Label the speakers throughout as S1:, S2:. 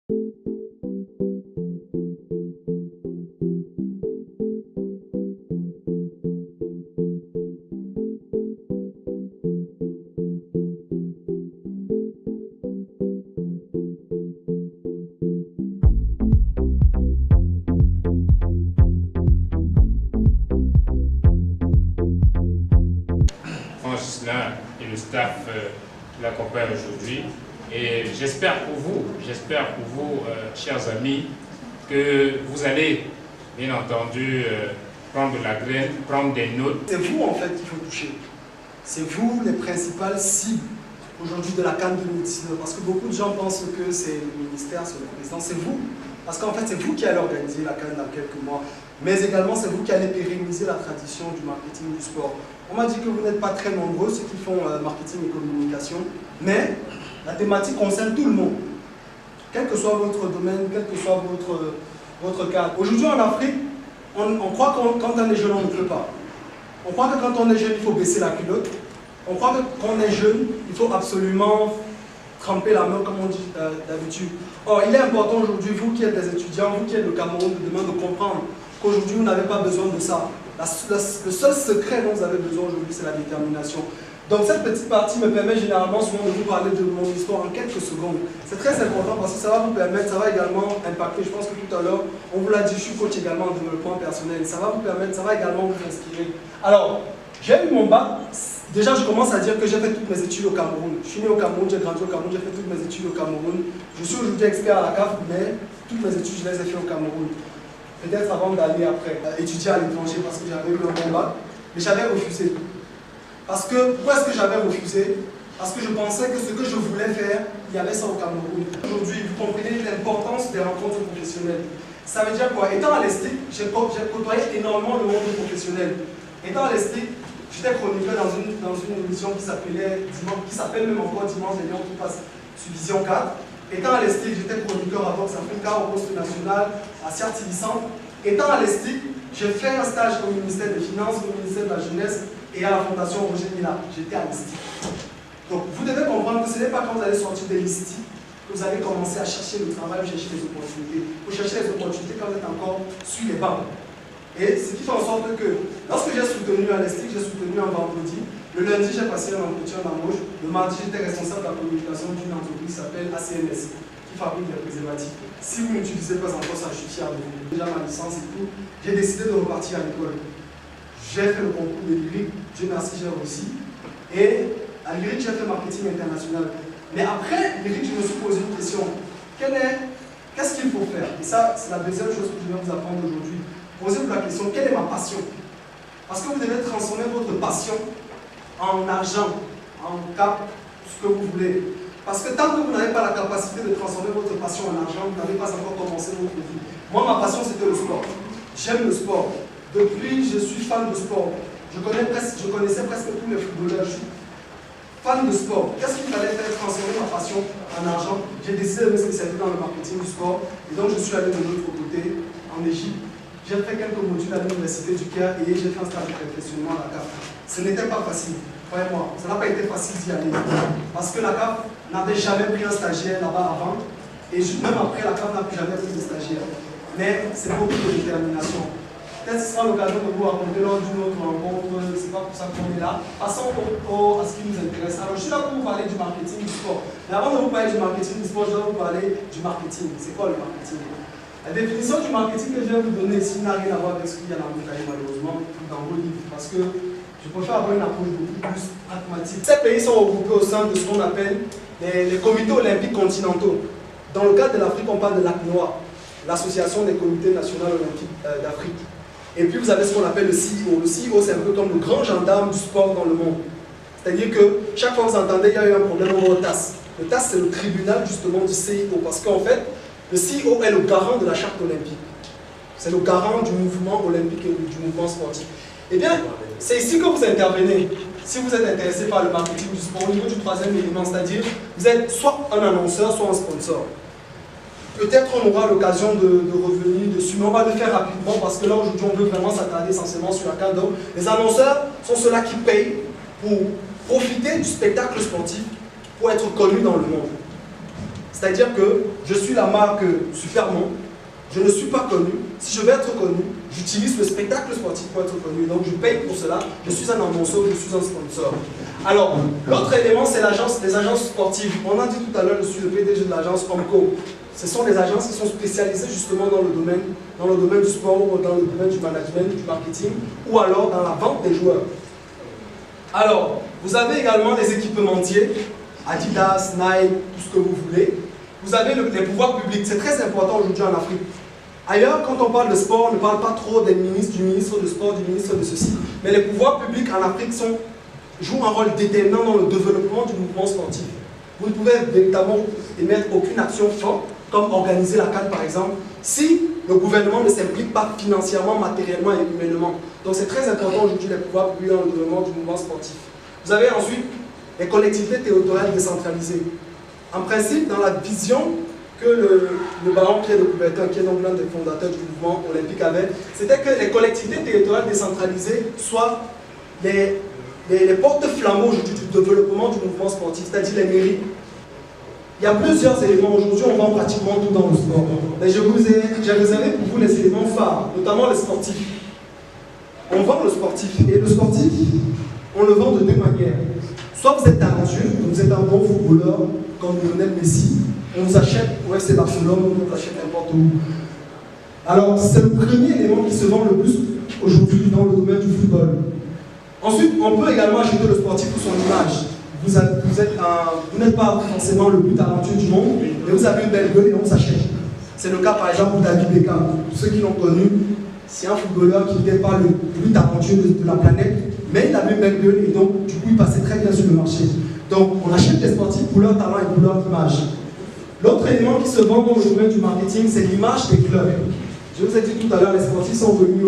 S1: Et le staff l'accompagne aujourd'hui. Et j'espère pour vous, chers amis, que vous allez, bien entendu, prendre la graine, prendre des notes.
S2: C'est vous, en fait, qu'il faut toucher. C'est vous les principales cibles aujourd'hui de la CAN 2019. Parce que beaucoup de gens pensent que c'est le ministère, c'est le président. C'est vous. Parce qu'en fait, c'est vous qui allez organiser la CAN dans quelques mois. Mais également, c'est vous qui allez pérenniser la tradition du marketing du sport. On m'a dit que vous n'êtes pas très nombreux, ceux qui font marketing et communication. Mais la thématique concerne tout le monde. Quel que soit votre domaine, quel que soit votre cadre. Aujourd'hui en Afrique, on croit que quand on est jeune, on ne peut pas. On croit que quand on est jeune, il faut baisser la culotte. On croit que quand on est jeune, il faut absolument tremper la main, comme on dit d'habitude. Or, il est important aujourd'hui, vous qui êtes des étudiants, vous qui êtes le Cameroun, de demain, de comprendre qu'aujourd'hui, vous n'avez pas besoin de ça. Le seul secret dont vous avez besoin aujourd'hui, c'est la détermination. Donc cette petite partie me permet généralement souvent de vous parler de mon histoire en quelques secondes. C'est très important parce que ça va vous permettre, ça va également impacter, je pense que tout à l'heure, on vous l'a dit, je suis coach également en développement personnel. Ça va vous permettre, ça va également vous inspirer. Alors, j'ai eu mon bac. Déjà, je commence à dire que j'ai fait toutes mes études au Cameroun. Je suis né au Cameroun, j'ai grandi au Cameroun, j'ai fait toutes mes études au Cameroun. Je suis aujourd'hui expert à la CAF, mais toutes mes études, je les ai fait au Cameroun. Peut-être avant d'aller après étudier à l'étranger parce que j'avais eu un bon bac, mais j'avais refusé. Parce que, pourquoi est-ce que j'avais refusé? Parce que je pensais que ce que je voulais faire, il y avait ça au Cameroun. Aujourd'hui, vous comprenez l'importance des rencontres professionnelles. Ça veut dire quoi? Étant à l'ESTIC, j'ai côtoyé énormément le monde professionnel. Étant à l'ESTIC, j'étais chroniqueur dans une émission qui s'appelle même encore Dimanche des Lions qui passe sur Vision 4. Étant à l'ESTIC, j'étais chroniqueur à Vox Africa, au poste national, à Certilicent. Étant à l'ESTIC, j'ai fait un stage au ministère des Finances, au ministère de la Jeunesse et à la Fondation Roger Mila. J'étais à l'ESTIC. Donc vous devez comprendre que ce n'est pas quand vous allez sortir de l'ESTIC que vous allez commencer à chercher le travail, ou chercher les opportunités. Vous cherchez les opportunités quand vous êtes encore sur les bancs. Et ce qui fait en sorte que, lorsque j'ai soutenu à l'ESTIC, j'ai soutenu un vendredi. Le lundi, j'ai passé un entretien d'embauche. Le mardi, j'étais responsable de la communication d'une entreprise qui s'appelle ACNS, qui fabrique des préservatifs. Si vous n'utilisez pas encore ça, je suis fier de vous. Déjà ma licence et tout, j'ai décidé de repartir à l'école. J'ai fait le concours de lyrique, Dieu merci, j'ai réussi. Et à lyrique, j'ai fait marketing international. Mais après lyrique, je me suis posé une question. Qu'est-ce qu'il faut faire? Et ça, c'est la deuxième chose que je viens vous apprendre aujourd'hui. Posez-vous la question, quelle est ma passion? Parce que vous devez transformer votre passion en argent, en cap, ce que vous voulez. Parce que tant que vous n'avez pas la capacité de transformer votre passion en argent, vous n'avez pas encore commencé votre vie. Moi, ma passion, c'était le sport. J'aime le sport. Depuis, je suis fan de sport. Je connaissais presque tous les footballeurs. Je suis fan de sport. Qu'est-ce qu'il fallait faire? Transformer ma passion en argent. J'ai décidé de me spécialiser dans le marketing du sport. Et donc, je suis allé de l'autre côté, en Égypte. J'ai fait quelques modules à l'université du Caire et j'ai fait un stage de perfectionnement à la CAF. Ce n'était pas facile, croyez-moi. Ça n'a pas été facile d'y aller. Parce que la CAF n'avait jamais pris un stagiaire là-bas avant. Et même après, la CAF n'a plus jamais pris de stagiaire. Mais c'est beaucoup de détermination. Peut-être que ce sera l'occasion de vous raconter lors d'une autre rencontre. C'est pas pour ça qu'on est là. Passons à ce qui nous intéresse. Alors, je suis là pour vous parler du marketing du sport. Mais avant de vous parler du marketing du sport, je vais vous parler du marketing. C'est quoi le marketing? La définition du marketing que je vais vous donner ici n'a rien à voir avec ce qu'il y a dans vos cahiers, malheureusement, dans vos livres, parce que je préfère avoir une approche beaucoup plus pragmatique. Ces pays sont regroupés au sein de ce qu'on appelle les comités olympiques continentaux. Dans le cadre de l'Afrique, on parle de l'ACNOA, l'Association des comités nationaux olympiques d'Afrique. Et puis vous avez ce qu'on appelle le CEO. Le CEO, c'est un peu comme le grand gendarme du sport dans le monde. C'est-à-dire que chaque fois que vous entendez, il y a eu un problème au TAS. Le TAS, c'est le tribunal justement du CEO, parce qu'en fait, le CEO est le garant de la charte olympique. C'est le garant du mouvement olympique et du mouvement sportif. Eh bien, c'est ici que vous intervenez. Si vous êtes intéressé par le marketing du sport, au niveau du troisième élément, c'est-à-dire, vous êtes soit un annonceur, soit un sponsor. Peut-être on aura l'occasion de revenir dessus, mais on va le faire rapidement parce que là, aujourd'hui, on veut vraiment s'attarder essentiellement sur la CAN. Donc, les annonceurs sont ceux-là qui payent pour profiter du spectacle sportif, pour être connus dans le monde. C'est-à-dire que je suis la marque Supermont, je ne suis pas connu. Si je veux être connu, j'utilise le spectacle sportif pour être connu. Donc je paye pour cela, je suis un annonceur, je suis un sponsor. Alors, l'autre élément, c'est les agences sportives. On a dit tout à l'heure, je suis le PDG de l'agence Omco. Ce sont des agences qui sont spécialisées justement dans le domaine du sport, ou dans le domaine du management, du marketing, ou alors dans la vente des joueurs. Alors, vous avez également les équipementiers, Adidas, Nike, tout ce que vous voulez. Vous avez les pouvoirs publics, c'est très important aujourd'hui en Afrique. Ailleurs, quand on parle de sport, on ne parle pas trop des ministres, du ministre de sport, du ministre de ceci, mais les pouvoirs publics en Afrique jouent un rôle déterminant dans le développement du mouvement sportif. Vous ne pouvez véritablement émettre aucune action forte, comme organiser la CAN par exemple, si le gouvernement ne s'implique pas financièrement, matériellement et humainement. Donc c'est très important aujourd'hui les pouvoirs publics dans le développement du mouvement sportif. Vous avez ensuite les collectivités territoriales décentralisées. En principe, dans la vision que le baron Pierre de Coubertin, qui est donc l'un des fondateurs du mouvement olympique, avait, c'était que les collectivités territoriales décentralisées soient les porte-flambeaux du développement du mouvement sportif, c'est-à-dire les mairies. Il y a plusieurs éléments. Aujourd'hui, on vend pratiquement tout dans le sport. Mais j'ai réservé pour vous les éléments phares, notamment les sportifs. On vend le sportif. Et le sportif, on le vend de deux manières. Soit vous êtes talentueux, vous êtes un bon footballeur, comme Lionel Messi, on vous achète au FC Barcelone, on vous achète n'importe où. Alors, c'est le premier élément qui se vend le plus aujourd'hui dans le domaine du football. Ensuite, on peut également acheter le sportif pour son image. Vous n'êtes pas forcément le plus talentueux du monde, mais vous avez une belle gueule et on s'achète. C'est le cas par exemple de David Beckham. Pour ceux qui l'ont connu, c'est un footballeur qui n'était pas le plus talentueux de la planète, mais il avait une belle gueule et donc du coup il passait très bien sur le marché. Donc on achète des sportifs pour leur talent et pour leur image. L'autre élément qui se vend dans le domaine du marketing, c'est l'image des clubs. Je vous ai dit tout à l'heure, les sportifs sont venus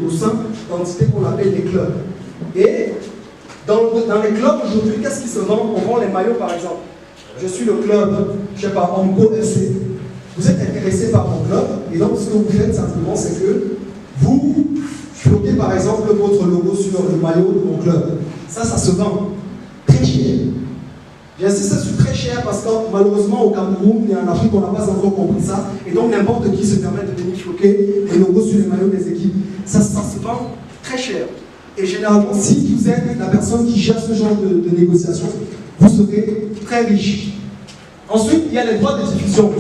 S2: au sein d'entités qu'on appelle les clubs. Et dans les clubs aujourd'hui, qu'est-ce qui se vend? On vend les maillots par exemple. Je suis le club, je ne sais pas, Omco FC. Vous êtes intéressé par mon club, et donc ce que vous faites simplement, c'est que vous flottez par exemple votre logo sur le maillot de mon club. Ça se vend très cher. J'insiste sur très cher parce que malheureusement au Cameroun et en Afrique, on n'a pas encore compris ça. Et donc n'importe qui se permet de venir floquer les logos sur les maillots des équipes. Ça se vend très cher. Et généralement, si vous êtes la personne qui gère ce genre de négociation, vous serez très riche. Ensuite, il y a les droits de diffusion.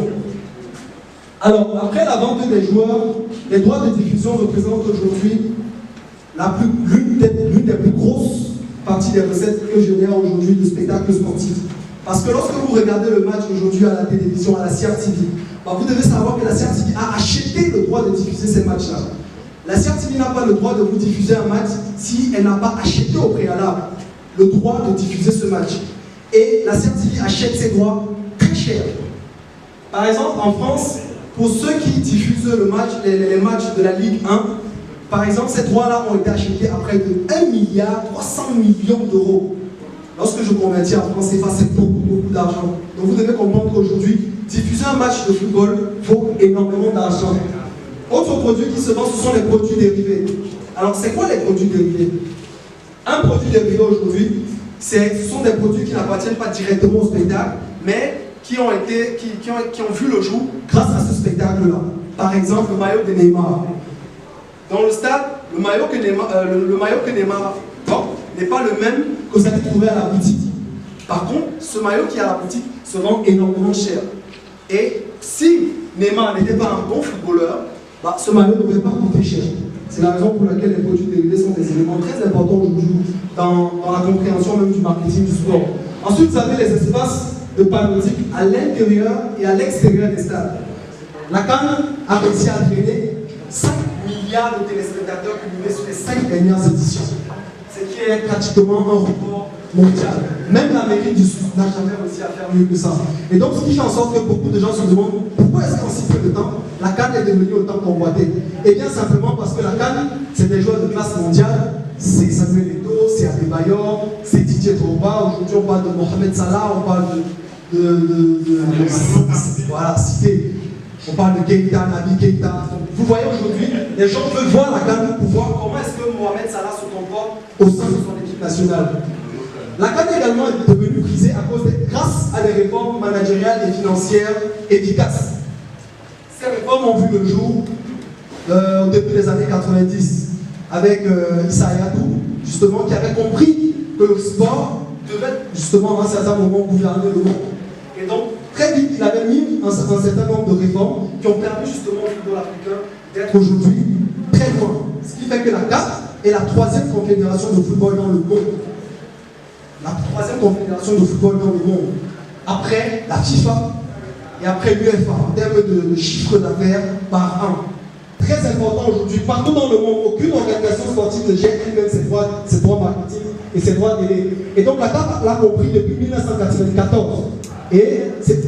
S2: Alors, après la vente des joueurs, les droits de diffusion représentent aujourd'hui l'une des plus grosses parties des recettes que génère aujourd'hui de spectacles sportifs. Parce que lorsque vous regardez le match aujourd'hui à la télévision, à la CRTV, vous devez savoir que la CRTV a acheté le droit de diffuser ces matchs-là. La CRTV n'a pas le droit de vous diffuser un match si elle n'a pas acheté au préalable le droit de diffuser ce match. Et la CRTV achète ses droits très cher. Par exemple, en France, pour ceux qui diffusent les matchs de la Ligue 1, par exemple, ces droits-là ont été achetés à près de 1,3 milliard d'euros. Lorsque je convertis en France CFA, c'est beaucoup d'argent. Donc vous devez comprendre qu'aujourd'hui, diffuser un match de football vaut énormément d'argent. Autre produit qui se vend, ce sont les produits dérivés. Alors, c'est quoi les produits dérivés? Un produit dérivé aujourd'hui, ce sont des produits qui n'appartiennent pas directement au spectacle, mais qui ont vu le jour grâce à ce spectacle-là. Par exemple, le maillot de Neymar. Dans le stade, le maillot que Neymar porte n'est pas le même que vous allez trouver à la boutique. Par contre, ce maillot qui est à la boutique se vend énormément cher. Et si Neymar n'était pas un bon footballeur, ce maillot ne devrait pas coûter cher. C'est la raison pour laquelle les produits dérivés sont des éléments très importants aujourd'hui dans la compréhension même du marketing du sport. Ensuite, vous avez les espaces de panoptique à l'intérieur et à l'extérieur des stades. La CAN a réussi à drainer 5 milliards de téléspectateurs cumulés sur les 5 dernières éditions. Ce qui est pratiquement un record mondial. Même l'Amérique du Sud n'a jamais réussi à faire mieux que ça. Et donc, ce qui fait en sorte que beaucoup de gens se demandent pourquoi est-ce qu'en si peu de temps, la CAN est devenue autant convoitée. Et bien simplement parce que la CAN, c'est des joueurs de classe mondiale. C'est Samuel Eto'o, c'est Adebayor, c'est Didier Drogba. Aujourd'hui, on parle de Mohamed Salah, on parle voilà, cité. On parle de Keita, Naby Keita. Vous voyez aujourd'hui, les gens veulent voir la CAN pour voir comment est-ce que Mohamed Salah se comporte au sein de son équipe nationale.
S3: La CAN également est devenue brisée grâce à des réformes managériales et financières efficaces. Ces réformes ont vu le jour au début des années 90 avec Issa Hayatou, justement, qui avait compris que le sport devait justement à un certain moment gouverner le monde. Et donc, très vite, il avait mis un certain nombre de réformes qui ont permis justement au football africain d'être aujourd'hui très loin. Ce qui fait que la CAF est la troisième confédération de football dans le monde. La troisième confédération de football dans le monde. Après la FIFA et après l'UEFA, en termes de chiffre d'affaires par an. Très important aujourd'hui, partout dans le monde, aucune organisation sportive ne gère elle-même ses droits marketing et ses droits télé. Et donc la CAF l'a compris depuis 1994. Et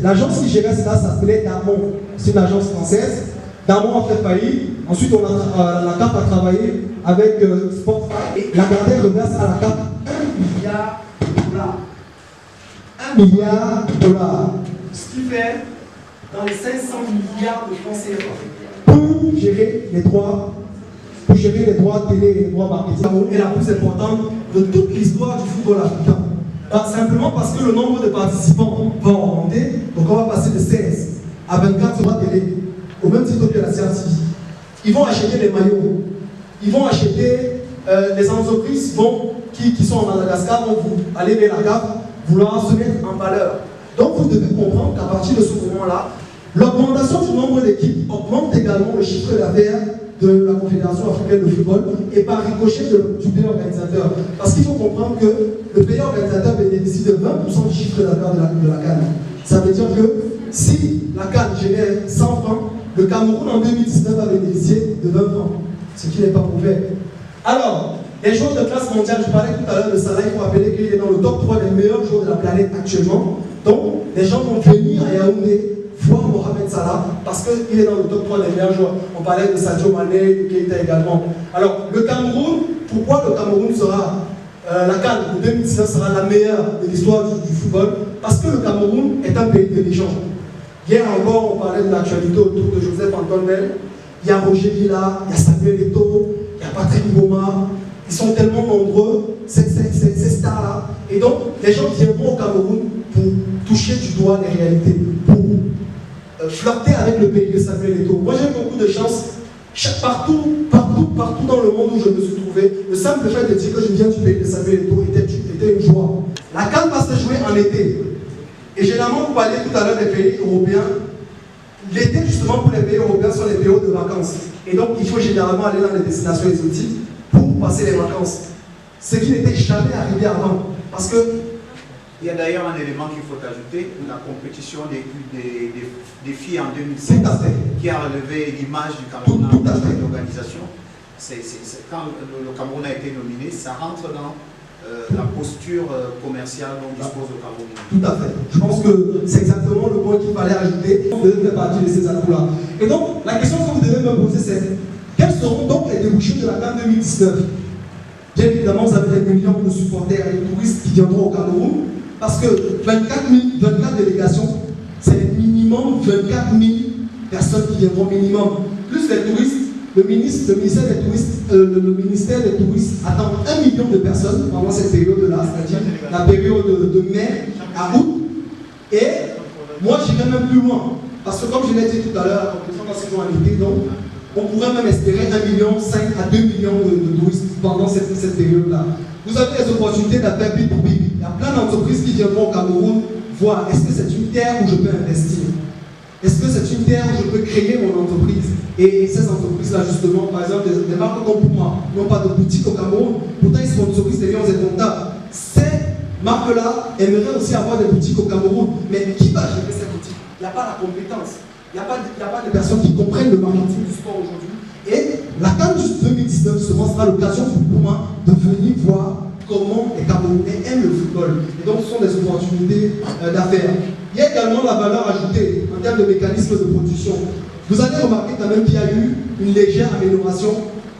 S3: l'agence qui gérait cela s'appelait Damon. C'est une agence française. Damon a fait faillite. Ensuite, la CAF a travaillé avec Sportfy. Et la Gardère reverse à la CAF 1 milliard de dollars. 1 milliard de dollars. Ce qui fait dans les 500 milliards de francs CFA. Pour gérer les droits télé et les droits marketing est la plus importante de toute l'histoire du football africain. Simplement parce que le nombre de participants va augmenter, donc on va passer de 16 à 24 droits télé, au même titre que la CRTV. Ils vont acheter les maillots, ils vont acheter les entreprises qui sont en Madagascar, vont aller vers la CAF, vouloir se mettre en valeur. Donc vous devez comprendre qu'à partir de ce moment-là, l'augmentation du nombre d'équipes augmente également le chiffre d'affaires de la Confédération africaine de football et par ricochet du pays organisateur. Parce qu'il faut comprendre que le pays organisateur bénéficie de 20% du chiffre d'affaires de la CAN. Ça veut dire que si la CAN génère 100 francs, le Cameroun en 2019 va bénéficier de 20 francs, ce qui n'est pas mauvais. Alors, les joueurs de classe mondiale, je parlais tout à l'heure de Salah, il faut rappeler qu'il est dans le top 3 des meilleurs joueurs de la planète actuellement. Donc, les gens vont venir à Yaoundé voir Mohamed Salah parce qu'il est dans le top 3 des meilleurs joueurs. On parlait de Sadio Mané, de Keita également. Alors, le Cameroun, pourquoi le Cameroun sera, la CAN de 2019 sera la meilleure de l'histoire du football? Parce que le Cameroun est un pays de légende. Hier encore, on parlait de l'actualité autour de Joseph Antoine Bell. Il y a Roger Villa, il y a Samuel Eto'o, il y a Patrick Mboma. Ils sont tellement nombreux, ces stars-là. Et donc, les gens viendront au Cameroun pour toucher du doigt les réalités, pour flirter avec le pays de Samuel Eto'o. Moi, j'ai beaucoup de chance. Partout dans le monde où je me suis trouvé, le simple fait de dire que je viens du pays de Samuel Eto'o était une joie. La CAN va se jouer en été. Et généralement, vous parliez tout à l'heure des pays européens. L'été, justement, pour les pays européens, sont les périodes de vacances. Et donc, il faut généralement aller dans les destinations exotiques pour passer les vacances. Ce qui n'était jamais arrivé avant. Parce que
S4: il y a d'ailleurs un élément qu'il faut ajouter, la compétition des filles en 2007 qui a relevé l'image du Cameroun en l'organisation. Quand le Cameroun a été nominé, ça rentre dans la posture commerciale dont dispose le Cameroun.
S3: Tout à fait. Je pense que c'est exactement le point qu'il fallait ajouter. Vous devez faire partie de ces atouts-là. Et donc, la question que vous devez me poser, c'est quels seront donc les débouchés de la CAN 2019? Bien évidemment, vous avez des millions de supporters et de touristes qui viendront au Cameroun. Parce que 24 délégations, c'est minimum 24 000 personnes qui viendront minimum. Plus les touristes, le ministère des touristes attend 1 million de personnes pendant cette période-là, c'est-à-dire la période de mai à août. Et moi, j'irai même plus loin. Parce que comme je l'ai dit tout à l'heure, la compétition va se jouer en été, donc on pourrait même espérer 1,5 million à 2 millions de touristes pendant cette période-là. Vous avez des opportunités d'affaires big to big. Il y a plein d'entreprises qui viendront au Cameroun voir est-ce que c'est une terre où je peux investir? Est-ce que c'est une terre où je peux créer mon entreprise? Et ces entreprises-là, justement, par exemple, des marques comme pour moi, n'ont pas de boutique au Cameroun, pourtant ils sponsorisent des lions et comptables. Ces marques-là aimeraient aussi avoir des boutiques au Cameroun. Mais qui va gérer ces boutiques? Il n'y a pas la compétence. Il n'y a pas de personnes qui comprennent le marketing du sport aujourd'hui. Et la CAN 2019, justement, sera l'occasion pour moi de venir voir comment les Camerounais aiment le football. Et donc, ce sont des opportunités d'affaires. Il y a également la valeur ajoutée en termes de mécanisme de production. Vous allez remarquer quand même qu'il y a eu une légère amélioration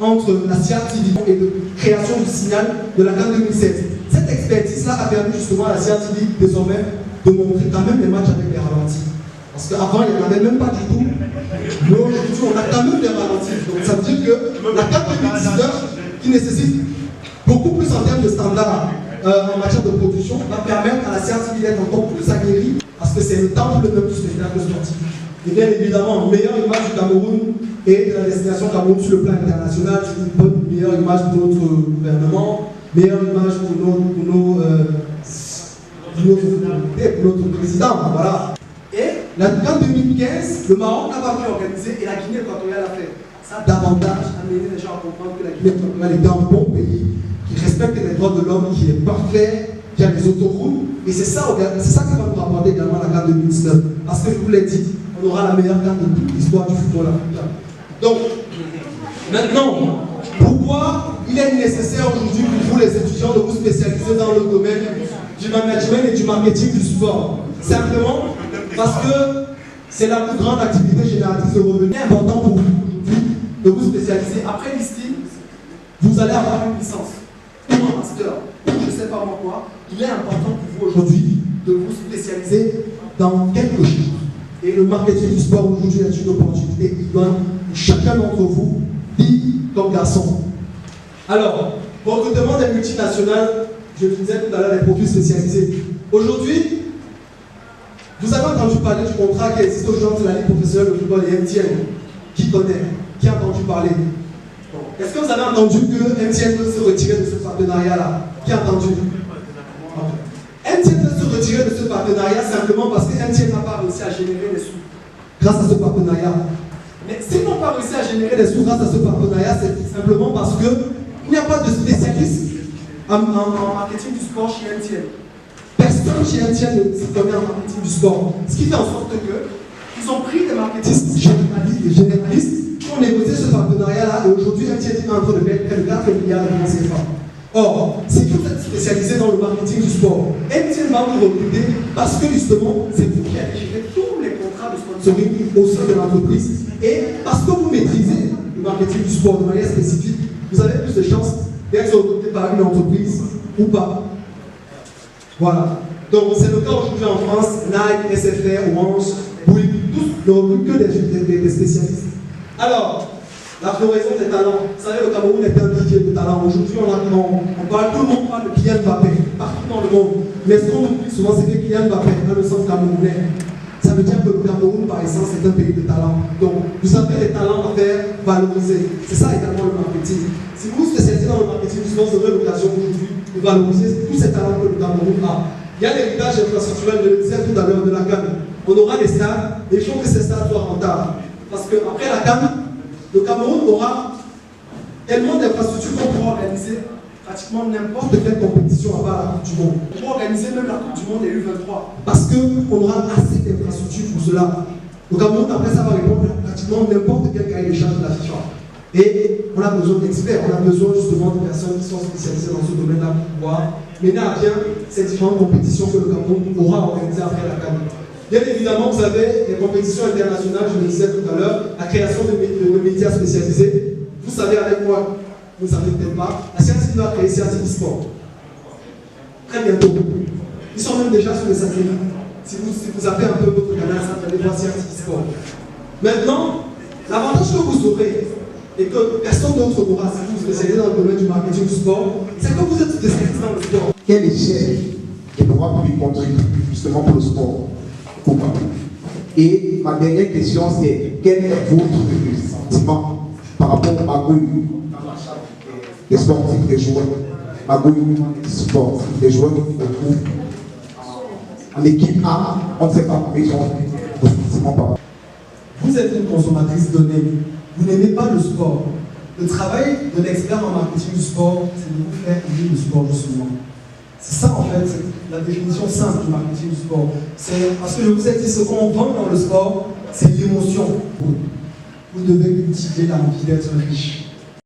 S3: entre la CRTV et la création du signal de la CAN 2016. Cette expertise-là a permis justement à la CRTV désormais de montrer quand même les matchs avec les ralentis. Parce qu'avant, il n'y en avait même pas du tout. Mais aujourd'hui, on a quand même des ralentis. Donc ça veut dire que la CAN 2019, qui nécessite beaucoup plus en termes de standards en matière de production va permettre à la CRTV d'être encore plus aguerrie parce que c'est le temple même du spectacle sportif. Et bien évidemment, meilleure image du Cameroun et de la destination Cameroun sur le plan international, c'est une bonne meilleure image pour notre gouvernement, meilleure image pour notre président. Voilà. Et en 2015, le Maroc n'a pas pu organiser et la Guinée équatoriale a fait. Ça a davantage amené les gens à comprendre que la Guinée équatoriale était un bon pays qui respecte les droits de l'homme, qui est parfait, qui a des autoroutes. Et c'est ça qui va nous rapporter également la CAN 2019. Parce que je vous l'ai dit, on aura la meilleure CAN de toute l'histoire du football africain. Donc, maintenant, pourquoi il est nécessaire aujourd'hui pour vous les étudiants de vous spécialiser dans le domaine du management et du marketing du sport? Simplement parce que c'est la plus grande activité génératrice de revenus. C'est important pour vous aujourd'hui de vous spécialiser. Après l'ISTI, vous allez avoir une licence, un master, je ne sais pas moi quoi. Il est important pour vous aujourd'hui de vous spécialiser dans quelque chose. Et le marketing du sport aujourd'hui est une opportunité idéale pour chacun d'entre vous, filles comme garçons. Alors, recrutement des multinationales, je vous disais tout à l'heure, des profils spécialisés. Aujourd'hui, vous avez entendu parler du contrat qui existe aujourd'hui entre la Ligue professionnelle de football et MTN. Qui connaît? Qui a entendu parler? Est-ce que vous avez entendu que MTN veut se retirer de ce partenariat-là? Qui a entendu? MTN veut se retirer de ce partenariat simplement parce que MTN n'a pas réussi à générer des sous grâce à ce partenariat. Mais s'ils n'ont pas réussi à générer des sous grâce à ce partenariat, c'est simplement parce qu'il n'y a pas de spécialiste en marketing du sport chez MTN. Personne chez MTN ne se connaît en marketing du sport. Ce qui fait en sorte qu'ils ont pris des marketistes généralistes qui ont négocié ce partenariat-là et aujourd'hui MTN est en train de mettre près de 4 milliards de francs CFA. Or, si vous êtes spécialisé dans le marketing du sport, MTN va vous recruter parce que justement, c'est vous qui allez gérer tous les contrats de sponsoring au sein de l'entreprise et parce que vous maîtrisez le marketing du sport de manière spécifique, vous avez plus de chances d'être recruté par une entreprise ou pas. Voilà. Donc c'est le cas aujourd'hui en France, Nike, SFR, Orange, Bouygues, tous ne recrutent que des spécialistes. Alors, la floraison des talents. Vous savez, le Cameroun est un vivier de talents. Aujourd'hui, tout le monde parle de Kylian Mbappé, partout dans le monde. Mais ce qu'on oublie souvent, c'est que Kylian Mbappé a le sens camerounais. Ça veut dire que le Cameroun, par essence, est un pays de talents. Donc, vous avez des talents à faire valoriser. C'est ça également le marketing. Si vous vous spécialisez dans le marketing du sport, vous aurez l'occasion aujourd'hui de valoriser tous ces talents que le Cameroun a. Il y a l'héritage infrastructurel, je le disais tout à l'heure, de la CAN. On aura des stades, et il faut que ces stades soient rentables. Parce qu'après la CAN, le Cameroun aura tellement d'infrastructures qu'on pourra organiser pratiquement n'importe quelle compétition à part la Coupe du Monde. On pourra organiser même la Coupe du Monde et U23. Parce qu'on aura assez d'infrastructures pour cela. Le Cameroun, après ça, va répondre à pratiquement n'importe quel cahier des charges de la FIFA. Et on a besoin d'experts, on a besoin justement de personnes qui sont spécialisées dans ce domaine-là pour pouvoir mener à bien ces différentes compétitions que le Cameroun aura organisées après la CAN. Bien évidemment, vous avez les compétitions internationales, je le disais tout à l'heure, la création de médias spécialisés. Vous savez avec moi, vous ne savez peut-être pas, la CRTV va créer CRTV Sport. Très bientôt. Ils sont même déjà sur les satellites. Si vous appelez un peu votre canal, vous allez voir CRTV Sport. Maintenant, l'avantage que vous aurez, et que personne d'autre n'aura si vous vous spécialisez dans le domaine du marketing du sport, c'est que vous êtes spécialisé dans le sport.
S5: Quelle échelle et pourquoi vous contribuer justement pour le sport? Et ma dernière question, c'est quel est votre sentiment par rapport au magouille des sportifs, des joueurs, magouille sportifs, des joueurs qui se retrouvent en équipe A, on ne sait pas combien ils ont de sentiments par rapport.
S3: Vous êtes une consommatrice donnée. Vous n'aimez pas le sport. Le travail de l'expert en marketing du sport, c'est de vous faire aimer le sport justement. C'est ça en fait, la définition simple du marketing du sport. C'est parce que je vous ai dit, ce qu'on vend dans le sport, c'est l'émotion. Vous devez cultiver l'envie d'être riche.